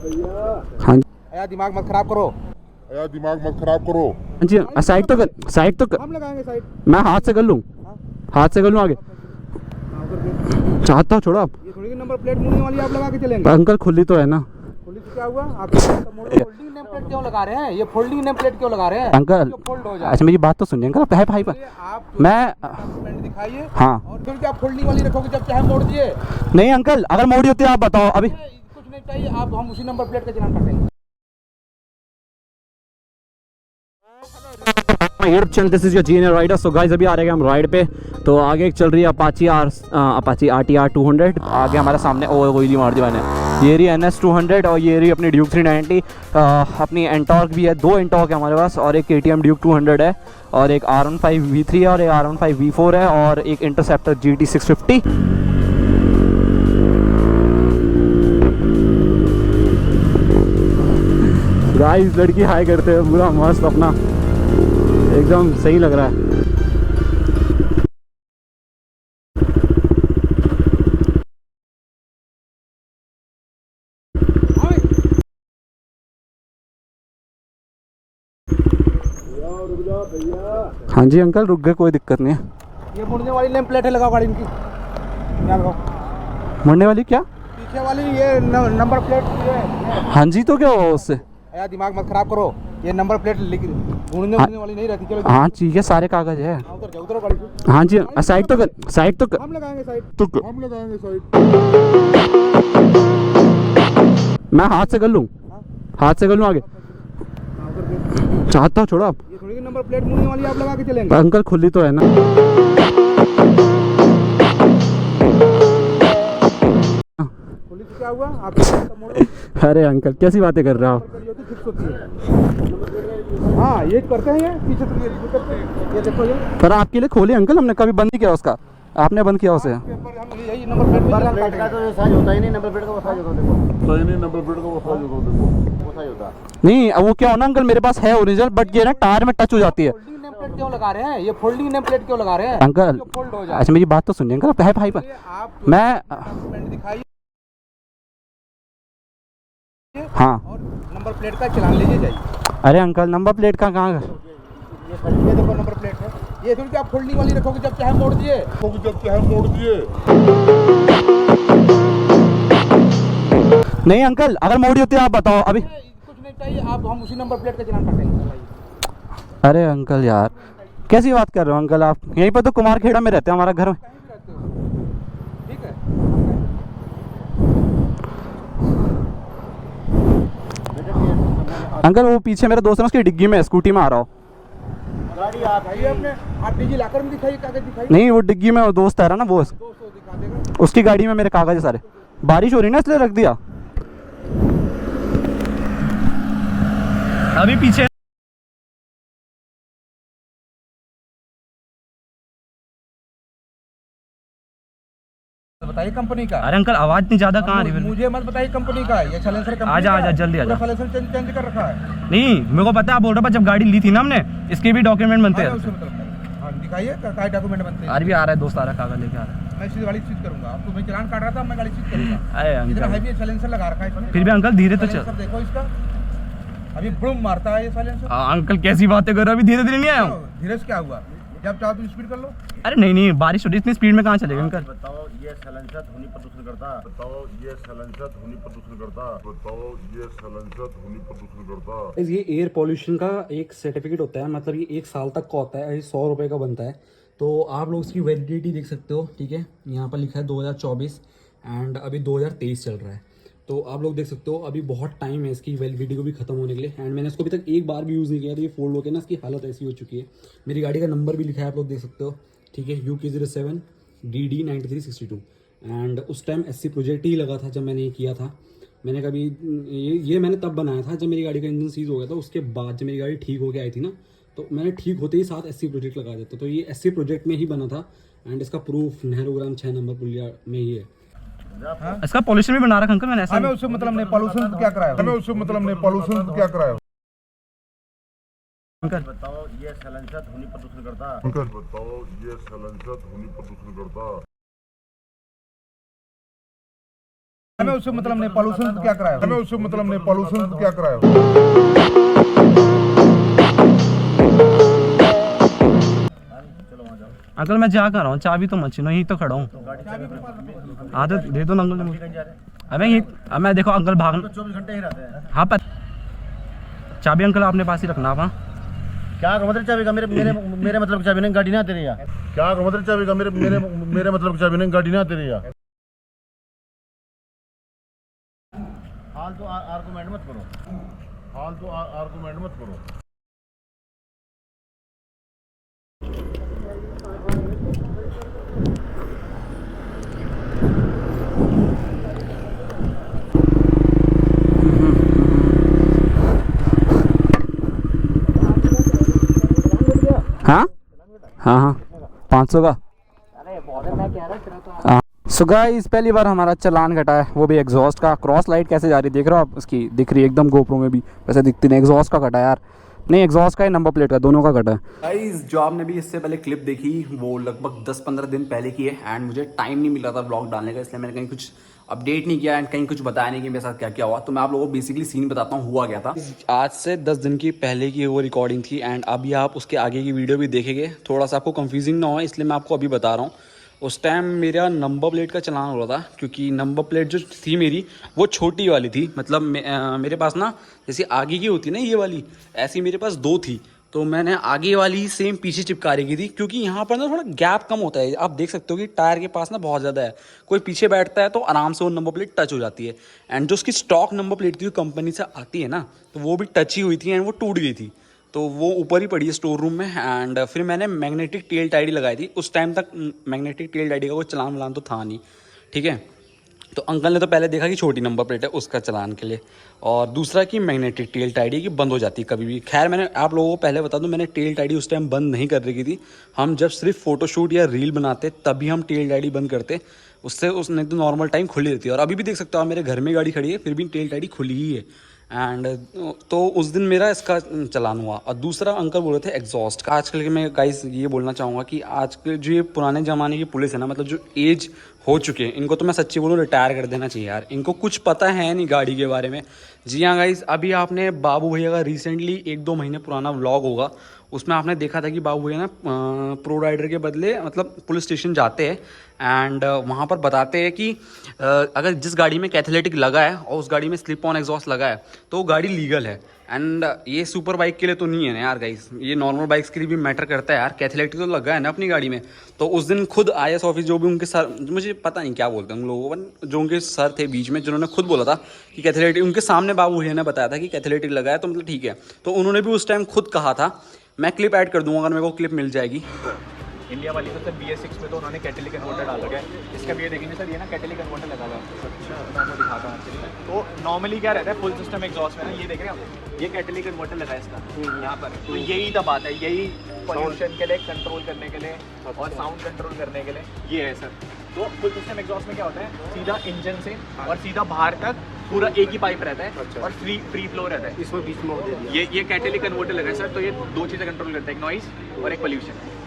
हाँ यार दिमाग मत खराब करो। जी साइड तो हम लगाएंगे साइड। मैं हाथ से कर लूँ आगे चाहता हूँ, छोड़ो आप। ये थोड़ी नंबर प्लेट मुड़ने वाली आप लगा के चलेंगे। अंकल खुली तो है ना। खुली तो क्या हुआ? आप फोल्डिंग नेम प्लेट क्यों लगा रहे हैं? ये फोल्डिंग नेम प्लेट क्यों लगा रहे हैं? अंकल फोल्ड हो जाए। अच्छा मेरी बात तो सुनिए अंकल, आप है भाई पर आप मैं डॉक्यूमेंट दिखाइए। हाँ और फिर क्या फोल्डिंग वाली रखोगे जब चाहे मोड़ दिए? नहीं अंकल, अगर मोड़ी होती है आप बताओ अभी। कुछ नहीं चाहिए, आप हम उसी नंबर प्लेट का चलान कर देंगे। YouTube channel this is your junior rider. So guys अभी आ रहे हैं हम राइड पे। तो आगे एक चल रही है अपाची RTR 200। आगे हमारे सामने कोयली मार दी मैंने। ये रही NS 200 और ये रही अपनी ड्यूक 390। अपनी एंटॉर्क भी है, 2 एंटॉर्क है हमारे पास और एक KTM ड्यूक 200 है और एक R15 V3 है और एक R15 V4 है और एक इंटरसेप्टर GT 650। गाइस लड़की हाई करते हैं, पूरा मस्त अपना एकदम सही लग रहा है। हाँ जी अंकल रुक गए, कोई दिक्कत नहीं है। ये मुड़ने वाली नेम प्लेट है, लगाओ गाड़ी इनकी। क्या लगाओ? मुड़ने वाली क्या? पीछे वाली ये नंबर प्लेट ये। हाँ जी तो क्या हुआ उससे? यार दिमाग मत खराब करो। ये नंबर प्लेट मुड़ने वाली नहीं रहती। चलो हाँ ठीक है, सारे कागज है। उधर जाओ, उधर गाड़ी से। हाँ जी साइड तो हम लगाएंगे साइड। मैं हाथ से कर लूँ आगे चाहता हूँ, छोड़ो आप। ये थोड़ी नंबर प्लेट मुड़ने वाली आप लगा के चलेंगे। अंकल खुली तो है ना। खुली तो क्या हुआ? आप अरे अंकल कैसी बातें कर रहे हो आप? हाँ ये करते हैं, ये पीछे तो ये देखो ये। पर आपके लिए खोले अंकल, हमने कभी बंद नहीं किया उसका, आपने बंद किया उसे। यही नंबर प्लेट का तो साइज होता ही नहीं। नंबर प्लेट का वो साइज होता है, देखो। नहीं वो क्या हो ना अंकल, मेरे पास है ओरिजिनल बट ये ना टायर में टच हो जाती है। फोल्डिंग नेम प्लेट क्यों लगा रहे हैं? ये फोल्डिंग नेम प्लेट क्यों लगा रहे हैं? अंकल फोल्ड हो जाए। अच्छा मेरी बात तो सुनिए अंकल, आप है भाई पर आप मैं डॉक्यूमेंट दिखाइए। हाँ और नंबर प्लेट का चलान लीजिए जाइए। अरे अंकल नंबर प्लेट का कहाँ? ये देखो नंबर प्लेट है। ये थोड़ी आप फोल्डिंग वाली रखोगे जब चाहे मोड़ दिए। नहीं अंकल, अगर मोड़ी होती है आप बताओ अभी। कुछ नहीं चाहिए, आप हम उसी नंबर प्लेट का चलान कर देंगे। अरे अंकल यार कैसी बात कर रहे हो अंकल, आप यहीं पर तो कुमारखेड़ा में रहते हैं, हमारा घर में। ठीक है। अंकल वो पीछे मेरा दोस्त है, उसकी डिग्गी में स्कूटी में आ रहा हो। गाड़ी आप अपने आप डिजी लाकर में दिखाइए, कागज दिखाइए। नहीं वो डिग्गी में वो दोस्त आ रहा ना, वो दिखा देगा। उसकी गाड़ी में मेरे कागज है सारे। बारिश हो रही ना इसलिए रख दिया। अभी पीछे बताइए कंपनी का। अरे अंकल आवाज इतनी ज्यादा कहाँ आ रही है? मुझे मत बताइए कंपनी का। ये साइलेंसर कंपनी आजा जल्दी आजा। साइलेंसर चेंज कर रखा है। नहीं मेरे को पता है, आप बोल रहे जब गाड़ी ली थी ना हमने, इसके भी डॉक्यूमेंट बनते हैं। हाँ दिखाइए क्या डॉक्यूमेंट बनते हैं। आज भी आ रहा है दोस्त, आ रहा है कागज लेके आ रहा है। मैं इसी गाड़ी सीज करूंगा। आपको मैं चलान काट रहा था, मैं गाड़ी सीज करूंगा। अरे इतना अंकल हैवी साइलेंसर लगा रखा है इसने। फिर भी अंकल धीरे तो चल। साइलेंसर देखो इसका, अभी बुम मारता है ये साइलेंसर। अंकल कैसी बातें कर रहे हो, अभी धीरे धीरे नहीं आया हूँ। धीरे से क्या हुआ? जब चाहो तो स्पीड कर लो। अरे नहीं बारिश हो रही, इतनी स्पीड में कहाँ चलेगा अंकल? बताओ ये साइलेंसर ध्वनि प्रदूषण करता। ये एयर पॉल्यूशन का एक सर्टिफिकेट होता है, मतलब ये 1 साल तक का होता है, 100 रुपये का बनता है। तो आप लोग इसकी वैलिडिटी देख सकते हो, ठीक है। यहाँ पर लिखा है 2024 एंड अभी 2023 चल रहा है। तो आप लोग देख सकते हो अभी बहुत टाइम है इसकी वैलिडिटी को भी खत्म होने के लिए। एंड मैंने इसको अभी तक एक बार भी यूज़ नहीं किया, तो ये फोल्ड होकर ना इसकी हालत ऐसी हो चुकी है। मेरी गाड़ी का नंबर भी लिखा है, आप लोग देख सकते हो, ठीक है, UK07 DD 9362। एंड उस टाइम SC प्रोजेक्ट ही लगा था जब मैंने ये किया था। मैंने कभी ये मैंने तब बनाया था जब मेरी गाड़ी का इंजन सीज हो गया था। उसके बाद जब मेरी गाड़ी ठीक हो के आई थी ना, तो मैंने ठीक होते ही साथ SC प्रोजेक्ट लगा देता। तो ये SC प्रोजेक्ट में ही बना था एंड इसका प्रूफ नेहरूग्राम 6 नंबर पुलिया में ही है। इसका पॉल्यूशन भी बना रखा अंकल मैंने। हमें उससे मतलब नहीं, पॉल्यूशन क्या कराया? अंकल बताओ ये साइलेंसर ध्वनि प्रदूषण करता। हमें उससे मतलब नहीं, पॉल्यूशन तो क्या कराया, हमें उससे मतलब नहीं, पॉल्यूशन तो क्या कराया। अंकल मैं जा कर रहा हूँ, चाबी तो मशीन यहीं तो खड़ा हूँ। हाँ तो दे दो ना अंकल मुझे। अबे ये अब मैं देखो अंकल भाग 24 घंटे ही रहते हैं। हाँ चाबी अंकल आपने पास ही रखना आप। हाँ क्या मतलब चाबी का, मेरे मेरे मेरे मतलब की चाबी नहीं, गाड़ी ना तेरे यहाँ। क्या मतलब चाबी का, मेरे मेरे मेरे मतलब की चाबी नहीं, गाड़ी ना तेरे यहाँ। फालतू आर्गुमेंट मत करो, फालतू आर्गुमेंट मत करो। हाँ हाँ हाँ 500 का। हाँ सो गाइस पहली बार हमारा चालान कटा है, वो भी एग्जॉस्ट का। क्रॉस लाइट कैसे जा रही देख रहे हो आप, उसकी दिख रही है एकदम, गोप्रो में भी वैसे दिखती नहीं। एग्जॉस्ट का कटा यार, नहीं एग्जॉस्ट का है, नंबर प्लेट का, दोनों का कटा है। गाइस जो आपने भी इससे पहले क्लिप देखी वो लगभग 10-15 दिन पहले की है एंड मुझे टाइम नहीं मिला था ब्लॉग डालने का, इसलिए मैंने कहीं कुछ अपडेट नहीं किया एंड कहीं कुछ बताया नहीं कि मेरे साथ क्या क्या हुआ। तो मैं आप लोगों को बेसिकली सीन बताता हूँ हुआ क्या था। आज से 10 दिन की पहले की वो रिकॉर्डिंग थी एंड अभी आप उसके आगे की वीडियो भी देखेंगे, थोड़ा सा आपको कंफ्यूजिंग ना हो इसलिए मैं आपको अभी बता रहा हूँ। उस टाइम मेरा नंबर प्लेट का चलान हो रहा था, क्योंकि नंबर प्लेट जो थी मेरी वो छोटी वाली थी। मतलब मेरे पास ना जैसे आगे की होती ना ये वाली, ऐसी मेरे पास 2 थी। तो मैंने आगे वाली सेम पीछे चिपका रखी थी, क्योंकि यहाँ पर ना थोड़ा गैप कम होता है। आप देख सकते हो कि टायर के पास ना बहुत ज़्यादा है, कोई पीछे बैठता है तो आराम से वो नंबर प्लेट टच हो जाती है। एंड जो उसकी स्टॉक नंबर प्लेट थी जो कंपनी से आती है ना, तो वो भी टच ही हुई थी एंड वो टूट गई थी। तो वो ऊपर ही पड़ी है स्टोर रूम में। एंड फिर मैंने मैग्नेटिक टेल टाइडी लगाई थी। उस टाइम तक मैग्नेटिक टेल टाइडी का कोई चलान वलान तो था नहीं, ठीक है। तो अंकल ने तो पहले देखा कि छोटी नंबर प्लेट है उसका चलान के लिए, और दूसरा कि मैग्नेटिक टेल टाइडी की बंद हो जाती है कभी भी। खैर मैंने आप लोगों को पहले बता दूं, मैंने टेल टाइडी उस टाइम बंद नहीं कर रखी थी। हम जब सिर्फ फोटोशूट या रील बनाते तभी हम टेल टाइडी बंद करते, उससे नहीं तो नॉर्मल टाइम खुली रहती है। और अभी भी देख सकते हो आप, मेरे घर में गाड़ी खड़ी है फिर भी टेल टाइडी खुली ही है। एंड तो उस दिन मेरा इसका चलान हुआ। और दूसरा अंकल बोल रहे थे एग्जॉस्ट का। आजकल के मैं गाइस ये बोलना चाहूँगा कि आज के जो ये पुराने ज़माने की पुलिस है ना, मतलब जो एज हो चुके हैं, इनको तो मैं सच्ची बोलूँ रिटायर कर देना चाहिए यार। इनको कुछ पता है नहीं गाड़ी के बारे में। जी हाँ गाइस, अभी आपने बाबू भैया का रिसेंटली 1-2 महीने पुराना व्लॉग होगा, उसमें आपने देखा था कि बाबू भैया ना प्रो राइडर के बदले मतलब पुलिस स्टेशन जाते हैं एंड वहाँ पर बताते हैं कि अगर जिस गाड़ी में कैथलेटिक लगा है और उस गाड़ी में स्लिप ऑन एग्जॉस्ट लगा है तो वो गाड़ी लीगल है। एंड ये सुपर बाइक के लिए तो नहीं है ना यार गाइस, ये नॉर्मल बाइक्स के लिए भी मैटर करता है यार। कैथलेटिक तो लगा है ना अपनी गाड़ी में। तो उस दिन खुद IAS ऑफिस जो भी उनके सर, मुझे पता नहीं क्या बोलते हैं उन लोगों को, जो उनके सर थे बीच में, जिन्होंने खुद बोला था कि कैथलेटिक, उनके सामने बाबू भैया ने बताया था कि कैथलेटिक लगा है तो मतलब ठीक है। तो उन्होंने भी उस टाइम खुद कहा था, मैं क्लिप ऐड कर दूंगा अगर मेरे को क्लिप मिल जाएगी। इंडिया वाली तो सर BS6 में तो उन्होंने कैटेलिक कन्वर्टर डाल रखा है। इसका भी ये देखेंगे सर, ये ना कैटेलिक कन्वर्टर लगा हुआ है। अच्छा, मैं आपको दिखाता हूँ एक्चुअली। तो नॉर्मली क्या रहता है फुल सिस्टम एग्जॉस्ट में ना, ये देख रहे हैं आप, ये कैटेलिक कन्वर्टर लगा है इसका यहाँ पर। तो यही तो बात है, यही पॉल्यूशन के लिए कंट्रोल करने के लिए और साउंड कंट्रोल करने के लिए ये है सर। तो फुल सिस्टम एग्जॉस्ट में क्या होता है, सीधा इंजन से और सीधा बाहर तक पूरा एक ही पाइप रहता है और फ्री फ्लो रहता है। इसमें बीच में ये कैटेलिक कन्वर्टर लगा है सर। तो ये 2 चीज़ें कंट्रोल करता है, एक नॉइस और एक पोल्यूशन।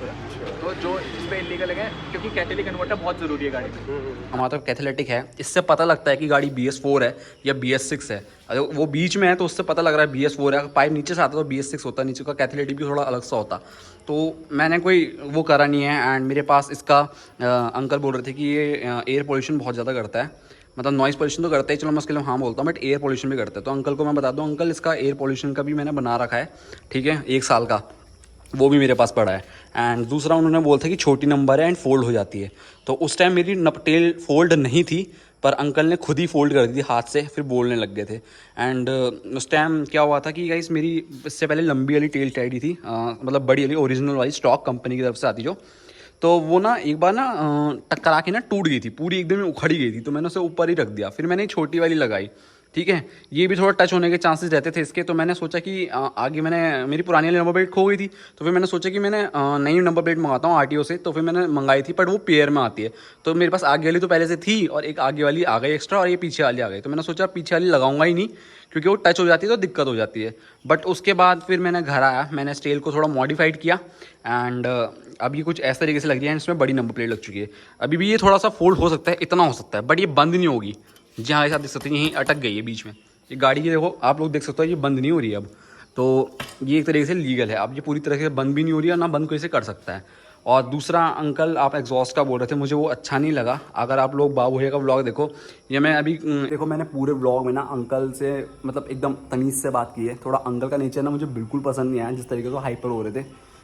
तो जो इस पे इलीगल है, क्योंकि कैटेलिक कन्वर्टर बहुत ज़रूरी है गाड़ी में। हमारा तो कैथलेटिक है, इससे पता लगता है कि गाड़ी BS4 है या BS6 है। अगर वो बीच में है तो उससे पता लग रहा है BS4 है। अगर पाइप नीचे से आता तो BS6 होता, नीचे का कैथलेटिक भी थोड़ा अलग सा होता। तो मैंने कोई वो करा नहीं है। एंड मेरे पास इसका अंकल बोल रहे थे कि ये एयर पोल्यूशन बहुत ज़्यादा करता है, मतलब नॉइज़ पोल्यूशन तो करता है, चलो मैं उसके लिए हाँ बोलता हूँ, बट एयर पोल्यूशन भी करता है। तो अंकल को मैं बता दूँ, अंकल इसका एयर पोल्यूशन का भी मैंने बना रखा है, ठीक है, 1 साल का, वो भी मेरे पास पड़ा है। एंड दूसरा उन्होंने बोला था कि छोटी नंबर है एंड फोल्ड हो जाती है। तो उस टाइम मेरी टेल फोल्ड नहीं थी, पर अंकल ने खुद ही फोल्ड कर दी थी हाथ से, फिर बोलने लग गए थे। एंड उस टाइम क्या हुआ था कि गाइस मेरी इससे पहले लंबी वाली टेल टाइडी थी, मतलब बड़ी वाली ओरिजिनल वाली स्टॉक कंपनी की तरफ से आती जो, तो वो ना एक बार ना टकरा के ना टूट गई थी पूरी, एकदम उखड़ी गई थी। तो मैंने उसे ऊपर ही रख दिया, फिर मैंने छोटी वाली लगाई, ठीक है। ये भी थोड़ा टच होने के चांसेस रहते थे इसके। तो मैंने सोचा कि आगे मैंने मेरी पुरानी वाली नंबर प्लेट खो गई थी, तो फिर मैंने सोचा कि मैंने नई नंबर प्लेट मंगाता हूँ RTO से। तो फिर मैंने मंगाई थी, बट वो पेयर में आती है। तो मेरे पास आगे वाली तो पहले से थी और एक आगे वाली आ गई एक्स्ट्रा और ये पीछे वाली आ गई। तो मैंने सोचा पीछे वाली लगाऊंगा ही नहीं, क्योंकि वो टच हो जाती है तो दिक्कत हो जाती है। बट उसके बाद फिर मैंने घर आया, मैंने इस टेल को थोड़ा मॉडिफाइड किया एंड अब ये कुछ इस तरीके से लग रही है। इसमें बड़ी नंबर प्लेट लग चुकी है। अभी भी ये थोड़ा सा फोल्ड हो सकता है, इतना हो सकता है, बट ये बंद नहीं होगी। जी हाँ, ऐसा देख सकते हैं यहीं अटक गई है बीच में ये गाड़ी की। देखो आप लोग देख सकते हो ये बंद नहीं हो रही है अब, तो ये एक तरीके से लीगल है। अब ये पूरी तरह से बंद भी नहीं हो रही है, ना बंद कैसे कर सकता है। और दूसरा अंकल आप एग्जॉस्ट का बोल रहे थे, मुझे वो अच्छा नहीं लगा। अगर आप लोग बाबू भैया का व्लॉग देखो, ये मैं अभी देखो मैंने पूरे व्लॉग में ना अंकल से मतलब एकदम तमीज़ से बात की है। थोड़ा अंकल का नेचर ना मुझे बिल्कुल पसंद नहीं आया, जिस तरीके से हाइपर हो रहे थे,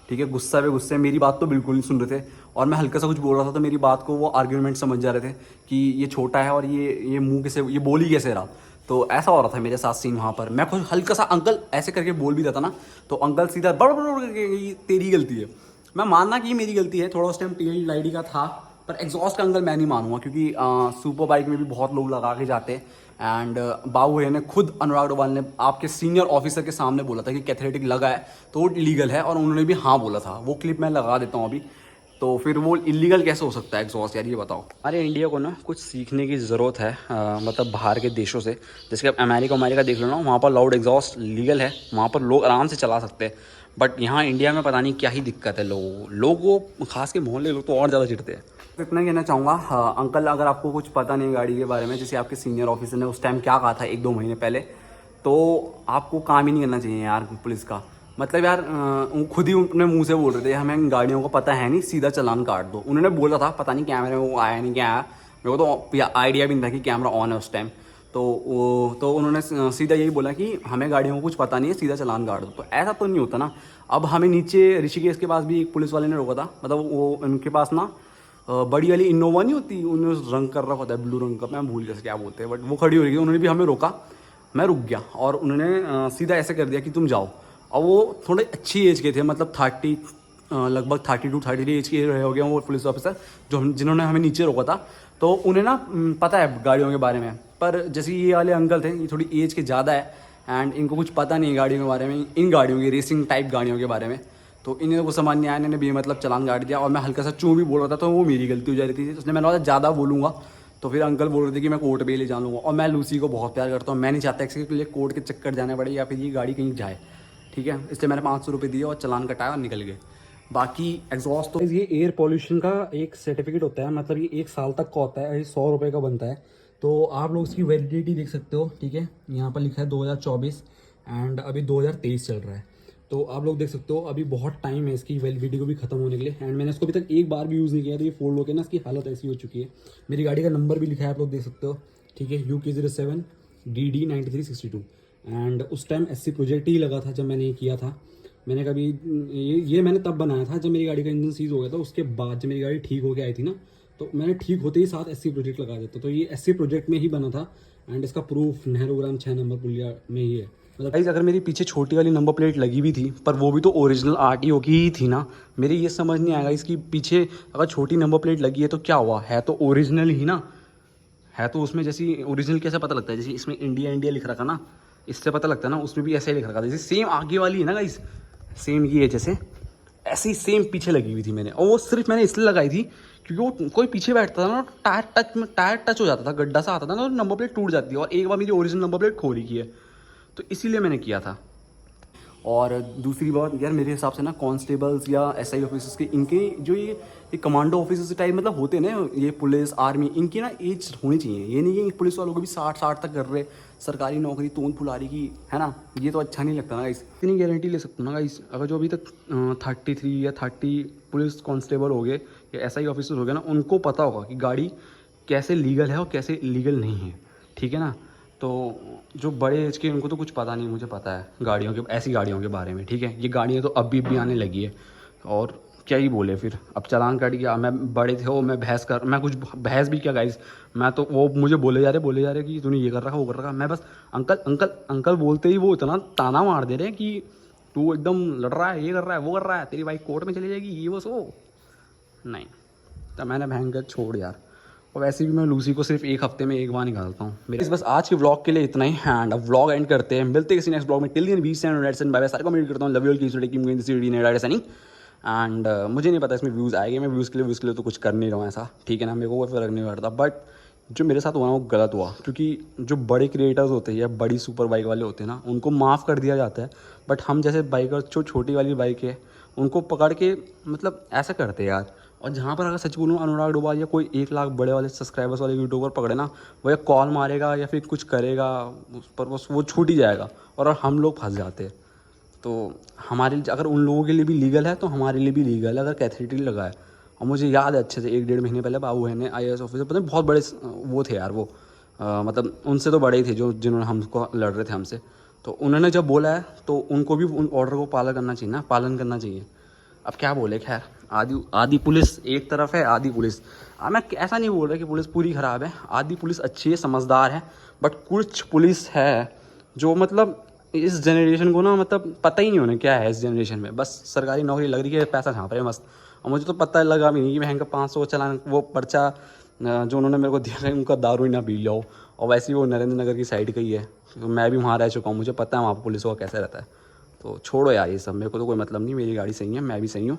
ठीक है, गुस्सा पे गुस्से, मेरी बात तो बिल्कुल नहीं सुन रहे थे। और मैं हल्का सा कुछ बोल रहा था तो मेरी बात को वो आर्ग्यूमेंट समझ जा रहे थे कि ये छोटा है और ये मुँह कैसे, ये बोल ही कैसे रहा। तो ऐसा हो रहा था मेरे साथ सीन वहाँ पर। मैं कुछ हल्का सा अंकल ऐसे करके बोल भी रहा था ना, तो अंकल सीधा बड़ करके तेरी गलती है। मैं मानना कि ये मेरी गलती है, थोड़ा उस टाइम टेल लाइडी का था, पर एग्जॉस्ट का अंकल मैं नहीं मानूंगा, क्योंकि सुपर बाइक में भी बहुत लोग लगा के जाते हैं। एंड बाबू भैया ने खुद, अनुराग डोभाल ने आपके सीनियर ऑफिसर के सामने बोला था कि कैथलेटिक लगा है तो वो लीगल है, और उन्होंने भी हाँ बोला था। वो क्लिप मैं लगा देता हूँ अभी। तो फिर वो इलीगल कैसे हो सकता है एग्जॉस्ट, यार ये बताओ। अरे इंडिया को ना कुछ सीखने की ज़रूरत है, मतलब बाहर के देशों से। जैसे कि अमेरिका देख लो ना, वहाँ पर लाउड एग्जॉस्ट लीगल है, वहाँ पर लोग आराम से चला सकते हैं। बट यहाँ इंडिया में पता नहीं क्या ही दिक्कत है लोगों को, खास के मोहल्ले लोग तो और ज़्यादा चिढ़ते हैं। तो इतना कहना चाहूँगा। अंकल अगर आपको कुछ पता नहीं गाड़ी के बारे में, जैसे आपके सीनियर ऑफिसर ने उस टाइम क्या कहा था 1-2 महीने पहले, तो आपको काम ही नहीं करना चाहिए यार पुलिस का। मतलब यार खुद ही अपने मुंह से बोल रहे थे हमें इन गाड़ियों को पता है नहीं, सीधा चालान काट दो। उन्होंने बोला था, पता नहीं कैमरे में वो आया नहीं क्या आया, मेरे को तो आइडिया भी नहीं था कि कैमरा ऑन है उस टाइम। तो उन्होंने सीधा यही बोला कि हमें गाड़ियों को कुछ पता नहीं है, सीधा चालान काट दो। तो ऐसा तो नहीं होता ना। अब हमें नीचे ऋषिकेश के पास भी एक पुलिस वाले ने रोका था, मतलब वो उनके पास ना बड़ी वाली इनोवा नहीं होती, उन्होंने रंग कर रखा होता है ब्लू रंग का, मैं भूल कैसे क्या बोलते हैं, बट वो खड़ी हो रही थी, उन्होंने भी हमें रोका। मैं रुक गया और उन्होंने सीधा ऐसे कर दिया कि तुम जाओ। और वो थोड़े अच्छी एज के थे, मतलब 30 लगभग 32-33 एज के रहे हो गए वो पुलिस ऑफिसर जिन्होंने हमें नीचे रोका था। तो उन्हें ना पता है गाड़ियों के बारे में, पर जैसे ये वाले अंकल थे, ये थोड़ी एज के ज़्यादा है एंड इनको कुछ पता नहीं है गाड़ियों के बारे में, इन गाड़ियों की रेसिंग टाइप गाड़ियों के बारे में। तो इन्हें वो समझ नहीं आया, इन्होंने भी मतलब चालान काट दिया। और मैं हल्का सा चूँ भी बोल रहा था, तो वो मेरी गलती हो जा रही थी। उसने मैंने बोला ज़्यादा बोलूँगा तो फिर अंकल बोल रहे थे कि मैं कोर्ट पे ले जा लूँगा। और मैं लूसी को बहुत प्यार करता हूँ, मैं नहीं चाहता इसके लिए कोर्ट के चक्कर जाने पड़े या फिर ये गाड़ी कहीं जाए, ठीक है। इसलिए मैंने 500 रुपये दिए और चालान कटाया और निकल गए। बाकी एग्जॉस्ट तो ये एयर पॉल्यूशन का एक सर्टिफिकेट होता है, मतलब ये 1 साल तक का होता है, ये 100 रुपये का बनता है। तो आप लोग इसकी वैलिडिटी देख सकते हो, ठीक है, यहाँ पर लिखा है 2024 एंड अभी 2023 चल रहा है। तो आप लोग देख सकते हो अभी बहुत टाइम है इसकी वैलिडिटी को भी खत्म होने के लिए। एंड मैंने इसको अभी तक एक बार भी यूज़ नहीं किया, तो ये फोल्ड होकर ना इसकी हालत ऐसी हो चुकी है। मेरी गाड़ी का नंबर भी लिखा है, आप लोग देख सकते हो, ठीक है, UK07 DD 9362। एंड उस टाइम SC प्रोजेक्ट ही लगा था जब मैंने ये किया था। मैंने कभी ये मैंने तब बनाया था जब मेरी गाड़ी का इंजन सीज हो गया था। उसके बाद जब मेरी गाड़ी ठीक हो के आई थी ना, तो मैंने ठीक होते ही साथ SC प्रोजेक्ट लगा देता। तो ये SC प्रोजेक्ट में ही बना था एंड इसका प्रूफ नेहरूग्राम 6 नंबर पुलिया में ही है। मतलब गाइस अगर मेरी पीछे छोटी वाली नंबर प्लेट लगी भी थी, पर वो भी तो ओरिजिनल RTO की ही थी ना। मेरी ये समझ नहीं आएगा इसकी पीछे अगर छोटी नंबर प्लेट लगी है तो क्या हुआ, है तो ओरिजिनल ही ना, है तो उसमें जैसी ओरिजिनल कैसे पता लगता है, जैसे इसमें इंडिया लिख रखा ना, इससे पता लगता है ना, उसमें भी ऐसे ही लिख रखा था। जैसे सेम आगे वाली है ना गाइस, सेम ये है, जैसे ऐसी सेम पीछे लगी हुई थी मैंने। और वो सिर्फ मैंने इसलिए लगाई थी क्योंकि वो कोई पीछे बैठता था ना, टायर टच हो जाता था, गड्ढा सा आता था ना, तो नंबर प्लेट टूट जाती है। और एक बार मेरी ओरिजिनल नंबर प्लेट खो रही है, तो इसीलिए मैंने किया था। और दूसरी बात यार, मेरे हिसाब से ना कांस्टेबल्स या SI ऑफिसर्स के, इनके जो ये कमांडो ऑफिसर्स टाइप मतलब होते हैं ना, ये पुलिस आर्मी, इनकी ना एज होनी चाहिए। ये नहीं कि पुलिस वालों को भी 60 तक कर रहे, सरकारी नौकरी तोंद फुलारी की, है ना, ये तो अच्छा नहीं लगता ना गाइस। इतनी गारंटी ले सकता हूँ ना गाइस, अगर जो अभी तक 33 या 30 पुलिस कांस्टेबल हो गए या SI ऑफिसर हो गए ना, उनको पता होगा कि गाड़ी कैसे लीगल है और कैसे इलीगल नहीं है, ठीक है ना। तो जो बड़े एज के उनको तो कुछ पता नहीं, मुझे पता है गाड़ियों के, ऐसी गाड़ियों के बारे में, ठीक है। ये गाड़ियाँ तो अभी भी आने लगी है, और क्या ही बोले फिर। अब चालान काट गया, मैं बड़े थे वो, मैं मैं कुछ बहस भी किया गाइस, मैं तो वो मुझे बोले जा रहे कि तूने ये कर रखा वो कर रखा। मैं बस अंकल अंकल अंकल बोलते ही वो इतना ताना मार दे रहे हैं कि तू एकदम लड़ रहा है, ये कर रहा है वो कर रहा है, तेरी बाइक कोर्ट में चली जाएगी, ये वो सो नहीं। तो मैंने भयंकर छोड़ यार। और वैसे भी मैं लूसी को सिर्फ 1 हफ्ते में 1 बार निकालता हूँ। मेरे बस आज के व्लॉग के लिए इतना ही एंड अब व्लॉग एंड करते हैं, मिलते हैं किसी नेक्स्ट व्लॉग में। टिल देन वीस एंड बाय बाय, सारे कमेंट करता हूँ, love you all, keep taking this video in direct Sunny. And मुझे नहीं पता इसमें व्यूज़ आएंगे, मैं व्यूज़ के लिए तो कुछ कर नहीं रहा हूँ ऐसा, ठीक है ना, मेरे को कोई फ़र्क नहीं पड़ता। बट जो मेरे साथ हुआ ना वो गलत हुआ, क्योंकि जो बड़े क्रिएटर्स होते हैं या बड़ी सुपर बाइक वाले होते हैं ना, उनको माफ़ कर दिया जाता है। बट हम जैसे बाइकर जो छोटी वाली बाइक है, उनको पकड़ के मतलब ऐसा करते हैं यार। और जहाँ पर अगर सच बोलूँ अनुराग डोभाल या कोई 1 लाख बड़े वाले सब्सक्राइबर्स वाले यूट्यूबर पकड़े ना, वो या कॉल मारेगा या फिर कुछ करेगा उस पर, बस वो छूट ही जाएगा और हम लोग फंस जाते हैं। तो हमारे अगर उन लोगों के लिए भी लीगल है तो हमारे लिए भी लीगल है अगर कैथेटर लगाए। और मुझे याद है अच्छे से 1-1.5 महीने पहले बाबू है ने IAS ऑफिसर, पता नहीं बहुत बड़े वो थे यार वो, मतलब उनसे तो बड़े ही थे जो जिन्होंने हमको लड़ रहे थे हमसे। तो उन्होंने जब बोला है तो उनको भी उन ऑर्डर को पालन करना चाहिए ना, पालन करना चाहिए। अब क्या बोले, खैर आधी पुलिस एक तरफ है, आधी पुलिस, मैं ऐसा नहीं बोल रहा कि पुलिस पूरी ख़राब है, आधी पुलिस अच्छी है, समझदार है, बट कुछ पुलिस है जो मतलब इस जनरेशन को ना मतलब पता ही नहीं होने क्या है इस जनरेशन में, बस सरकारी नौकरी लग रही है, पैसा छाप रहे हैं मस्त। और मुझे तो पता लगा भी नहीं कि महंगा 500 चलान वो पर्चा जो उन्होंने मेरे को दिया है उनका दारू ही ना पी लो। और वैसे ही वो नरेंद्र नगर की साइड का ही है, तो मैं भी वहाँ रह चुका हूँ, मुझे पता है वहाँ पर पुलिस का कैसे रहता है। तो छोड़ो यार ये सब, मेरे को तो कोई मतलब नहीं, मेरी गाड़ी सही है, मैं भी सही हूँ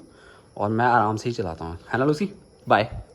और मैं आराम से ही चलाता हूँ, है ना लूसी? बाय।